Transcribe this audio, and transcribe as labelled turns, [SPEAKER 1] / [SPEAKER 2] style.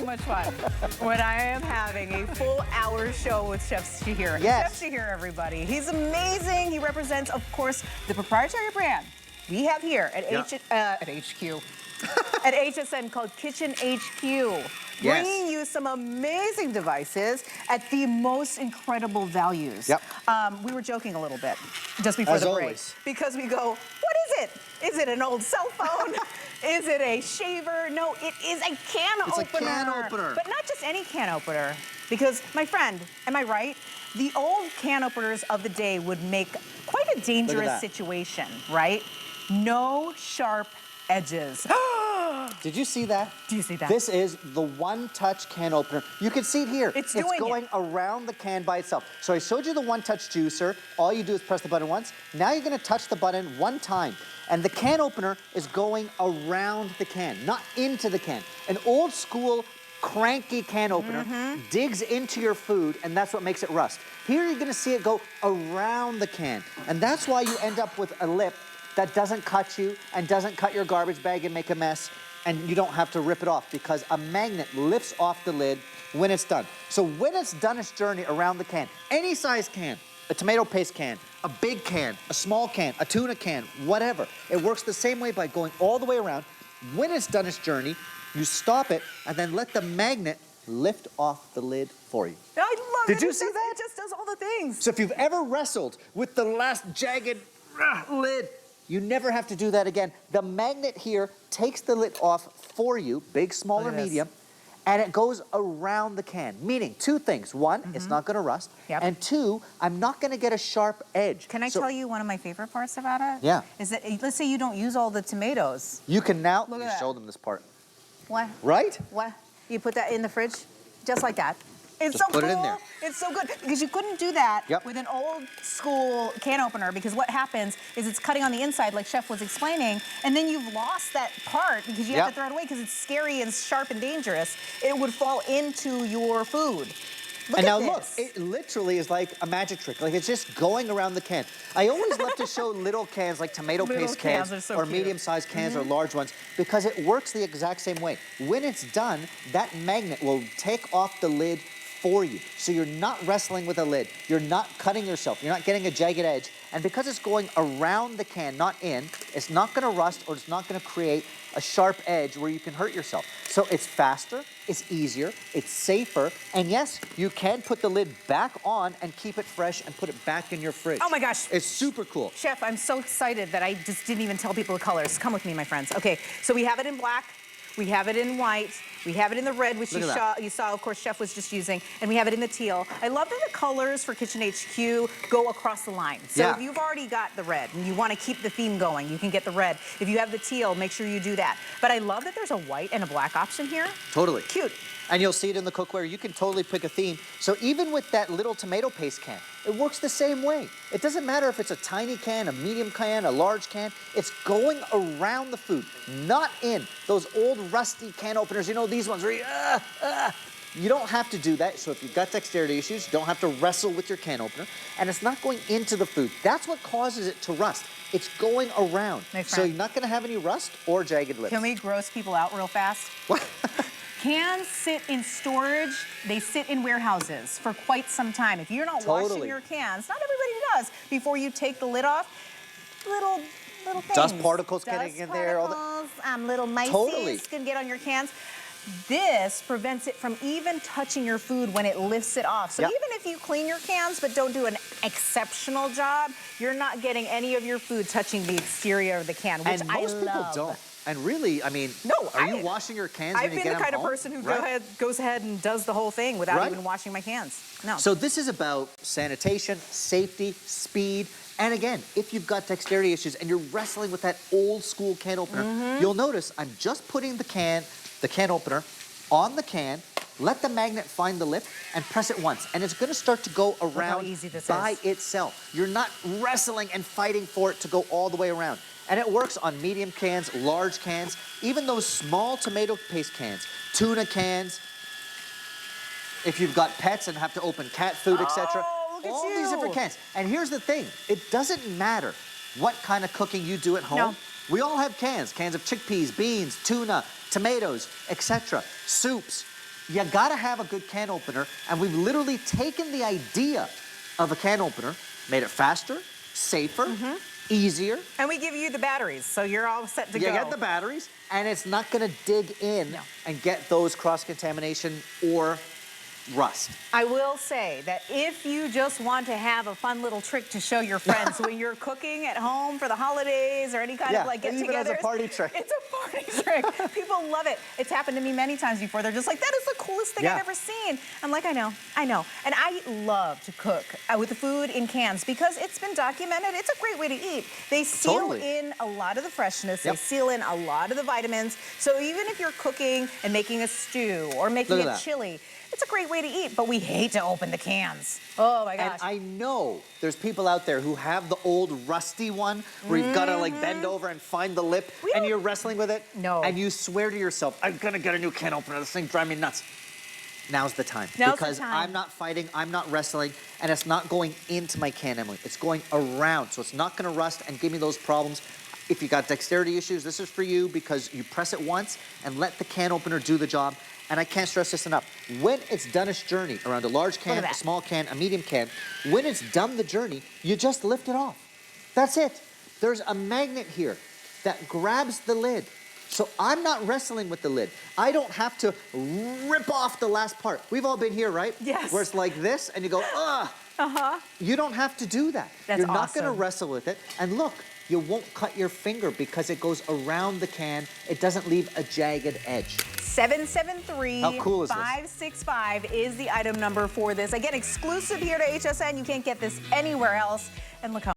[SPEAKER 1] much fun when I am having a full hour show with Chef Shahir.
[SPEAKER 2] Yes.
[SPEAKER 1] Chef Shahir, everybody. He's amazing. He represents, of course, the proprietary brand we have here at HQ. At HSN called Kitchen HQ.
[SPEAKER 2] Yes.
[SPEAKER 1] Bringing you some amazing devices at the most incredible values.
[SPEAKER 2] Yep.
[SPEAKER 1] We were joking a little bit just before the break.
[SPEAKER 2] Always.
[SPEAKER 1] Because we go, what is it? Is it an old cell phone? Is it a shaver? No, it is a can opener.
[SPEAKER 2] It's a can opener.
[SPEAKER 1] But not just any can opener. Because, my friend, am I right? The old can openers of the day would make quite a dangerous situation, right? No sharp edges.
[SPEAKER 2] Did you see that?
[SPEAKER 1] Do you see that?
[SPEAKER 2] This is the one-touch can opener. You can see it here.
[SPEAKER 1] It's
[SPEAKER 2] going around the can by itself. So I showed you the one-touch juicer. All you do is press the button once. Now you're gonna touch the button one time. And the can opener is going around the can, not into the can. An old school cranky can opener digs into your food, and that's what makes it rust. Here you're gonna see it go around the can. And that's why you end up with a lip that doesn't cut you and doesn't cut your garbage bag and make a mess, and you don't have to rip it off because a magnet lifts off the lid when it's done. So when it's done its journey around the can, any size can, a tomato paste can, a big can, a small can, a tuna can, whatever, it works the same way by going all the way around. When it's done its journey, you stop it and then let the magnet lift off the lid for you.
[SPEAKER 1] I love it.
[SPEAKER 2] Did you see that?
[SPEAKER 1] It just does all the things.
[SPEAKER 2] So if you've ever wrestled with the last jagged lid, you never have to do that again. The magnet here takes the lid off for you, big, small, or medium, and it goes around the can. Meaning two things. One, it's not gonna rust.
[SPEAKER 1] Yep.
[SPEAKER 2] And two, I'm not gonna get a sharp edge.
[SPEAKER 1] Can I tell you one of my favorite parts about it?
[SPEAKER 2] Yeah.
[SPEAKER 1] Is that, let's say you don't use all the tomatoes.
[SPEAKER 2] You can now,
[SPEAKER 1] Look at
[SPEAKER 2] let me
[SPEAKER 1] that.
[SPEAKER 2] show them this part.
[SPEAKER 1] What?
[SPEAKER 2] Right?
[SPEAKER 1] What? You put that in the fridge? Just like that. It's
[SPEAKER 2] Just
[SPEAKER 1] so
[SPEAKER 2] put
[SPEAKER 1] cool.
[SPEAKER 2] it in there.
[SPEAKER 1] It's so good because you couldn't do that with an old school can opener, because what happens is it's cutting on the inside like Chef was explaining, and then you've lost that part because you have to throw it away because it's scary and sharp and dangerous. It would fall into your food. Look
[SPEAKER 2] And
[SPEAKER 1] at
[SPEAKER 2] now
[SPEAKER 1] this.
[SPEAKER 2] look, it literally is like a magic trick. Like it's just going around the can. I always love to show little cans like tomato paste cans
[SPEAKER 1] are so
[SPEAKER 2] or
[SPEAKER 1] cute.
[SPEAKER 2] medium-sized cans or large ones because it works the exact same way. When it's done, that magnet will take off the lid for you. So you're not wrestling with a lid. You're not cutting yourself. You're not getting a jagged edge. And because it's going around the can, not in, it's not gonna rust or it's not gonna create a sharp edge where you can hurt yourself. So it's faster, it's easier, it's safer, and yes, you can put the lid back on and keep it fresh and put it back in your fridge.
[SPEAKER 1] Oh my gosh.
[SPEAKER 2] It's super cool.
[SPEAKER 1] Chef, I'm so excited that I just didn't even tell people the colors. Come with me, my friends. Okay, so we have it in black, we have it in white, we have it in the red, which you saw, of course, Chef was just using, and we have it in the teal. I love that the colors for Kitchen HQ go across the line. So if you've already got the red and you want to keep the theme going, you can get the red. If you have the teal, make sure you do that. But I love that there's a white and a black option here.
[SPEAKER 2] Totally.
[SPEAKER 1] Cute.
[SPEAKER 2] And you'll see it in the cookware. You can totally pick a theme. So even with that little tomato paste can, it works the same way. It doesn't matter if it's a tiny can, a medium can, a large can. It's going around the food, not in. Those old rusty can openers, you know, these ones where you don't have to do that. So if you've got dexterity issues, you don't have to wrestle with your can opener. And it's not going into the food. That's what causes it to rust. It's going around. So you're not gonna have any rust or jagged lips.
[SPEAKER 1] Can we gross people out real fast?
[SPEAKER 2] What?
[SPEAKER 1] Cans sit in storage, they sit in warehouses for quite some time. If you're not washing your cans, not everybody does, before you take the lid off, little things.
[SPEAKER 2] Dust particles getting in there.
[SPEAKER 1] Little mices can get on your cans. This prevents it from even touching your food when it lifts it off. So even if you clean your cans but don't do an exceptional job, you're not getting any of your food touching the exterior of the can, which
[SPEAKER 2] and most people don't. And really, I mean, are you washing your cans when you get them home?
[SPEAKER 1] I've been the kind of person who goes ahead and does the whole thing without even washing my cans. No.
[SPEAKER 2] So this is about sanitation, safety, speed, and again, if you've got dexterity issues and you're wrestling with that old school can opener, you'll notice I'm just putting the can opener on the can, let the magnet find the lip, and press it once. And it's gonna start to go around by itself. You're not wrestling and fighting for it to go all the way around. And it works on medium cans, large cans, even those small tomato paste cans, tuna cans, if you've got pets and have to open cat food, etc. All these different cans. And here's the thing, it doesn't matter what kind of cooking you do at home. We all have cans of chickpeas, beans, tuna, tomatoes, etc. Soups. you gotta have a good can opener, and we've literally taken the idea of a can opener, made it faster, safer, easier.
[SPEAKER 1] And we give you the batteries, so you're all set to go.
[SPEAKER 2] You get the batteries, and it's not gonna dig in and get those cross-contamination or rust.
[SPEAKER 1] I will say that if you just want to have a fun little trick to show your friends when you're cooking at home for the holidays or any kind of like get-togethers.
[SPEAKER 2] Even as a party trick.
[SPEAKER 1] It's a party trick. People love it. It's happened to me many times before. They're just like, that is the coolest thing I've ever seen. I'm like, I know. And I love to cook with the food in cans because it's been documented. It's a great way to eat. They seal in a lot of the freshness. They seal in a lot of the vitamins. So even if you're cooking and making a stew or making a chili, it's a great way to eat, but we hate to open the cans. Oh my gosh.
[SPEAKER 2] And I know there's people out there who have the old rusty one where you've got to like bend over and find the lip and you're wrestling with it.
[SPEAKER 1] No.
[SPEAKER 2] And you swear to yourself, I'm gonna get a new can opener. This thing drives me nuts. Now's the time. Because I'm not fighting, I'm not wrestling, and it's not going into my can, Emily. It's going around, so it's not gonna rust and give me those problems. If you got dexterity issues, this is for you because you press it once and let the can opener do the job. And I can't stress this enough. When it's done its journey around a large can, a small can, a medium can, when it's done the journey, you just lift it off. That's it. There's a magnet here that grabs the lid. So I'm not wrestling with the lid. I don't have to rip off the last part. We've all been here, right?
[SPEAKER 1] Yes.
[SPEAKER 2] Where it's like this and you go, ugh. You don't have to do that.
[SPEAKER 1] That's
[SPEAKER 2] You're not gonna wrestle with it. And look, you won't cut your finger because it goes around the can. It doesn't leave a jagged edge.
[SPEAKER 1] 773-565 is the item number for this. Again, exclusive here to HSN. You can't get this anywhere else. And look how